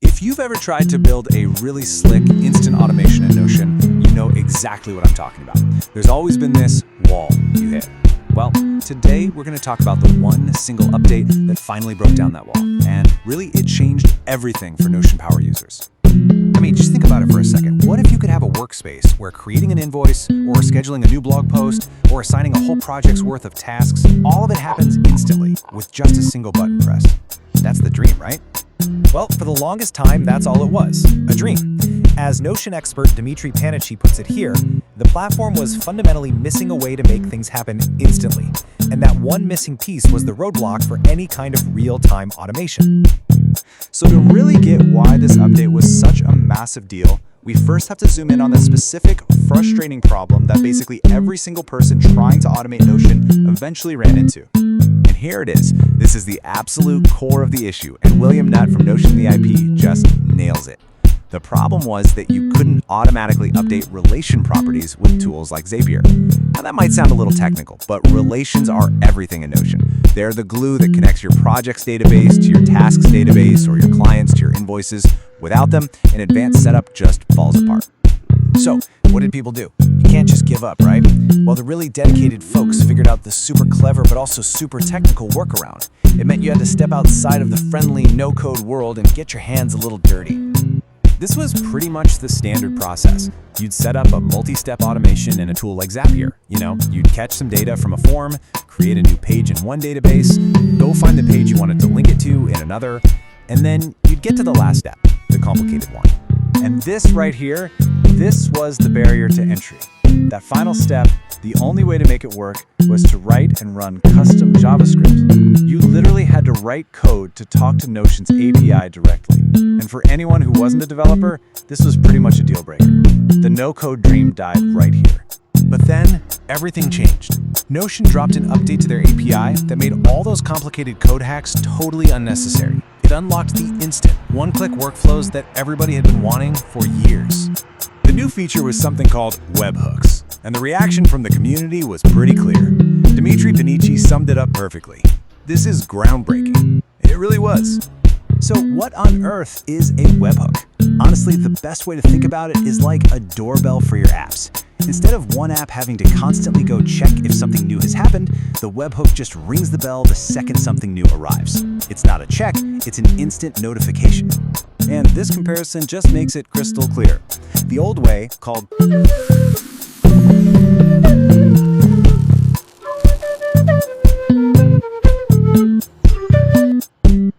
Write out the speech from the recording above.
If you've ever tried to build a really slick instant automation in Notion, you know exactly what I'm talking about. There's always been this wall you hit. Well, today we're going to talk about the one single update that finally broke down that wall. And really, it changed everything for Notion Power users. I mean, just think about it for a second. What if you could have a workspace where creating an invoice, or scheduling a new blog post, or assigning a whole project's worth of tasks, all of it happens instantly with just a single button press? That's the dream, right? Well, for the longest time, that's all it was, a dream. As Notion expert Dmitry Panichi puts it here, the platform was fundamentally missing a way to make things happen instantly. And that one missing piece was the roadblock for any kind of real-time automation. So to really get why this update was such a massive deal, we first have to zoom in on the specific, frustrating problem that basically every single person trying to automate Notion eventually ran into. And here it is. This is the absolute core of the issue, and William Nutt from Notion the IP just nails it. The problem was that you couldn't automatically update relation properties with tools like Zapier. Now that might sound a little technical, but relations are everything in Notion. They're the glue that connects your projects database to your tasks database or your clients to your invoices. Without them, an advanced setup just falls apart. So, what did people do? You can't just give up, right? Well, the really dedicated folks figured out the super clever but also super technical workaround. It meant you had to step outside of the friendly no-code world and get your hands a little dirty. This was pretty much the standard process. You'd set up a multi-step automation in a tool like Zapier. You'd catch some data from a form, create a new page in one database, go find the page you wanted to link it to in another, and then you'd get to the last step, the complicated one. And this right here, this was the barrier to entry. That final step, the only way to make it work was to write and run custom JavaScript. You literally had to write code to talk to Notion's API directly. And for anyone who wasn't a developer, this was pretty much a deal breaker. The no-code dream died right here. But then, everything changed. Notion dropped an update to their API that made all those complicated code hacks totally unnecessary. It unlocked the instant, one-click workflows that everybody had been wanting for years. The new feature was something called webhooks, and the reaction from the community was pretty clear. Dmitry Panichi summed it up perfectly. This is groundbreaking. It really was. So what on earth is a webhook? Honestly, the best way to think about it is like a doorbell for your apps. Instead of one app having to constantly go check if something new has happened, the webhook just rings the bell the second something new arrives. It's not a check, it's an instant notification. And this comparison just makes it crystal clear. The old way, called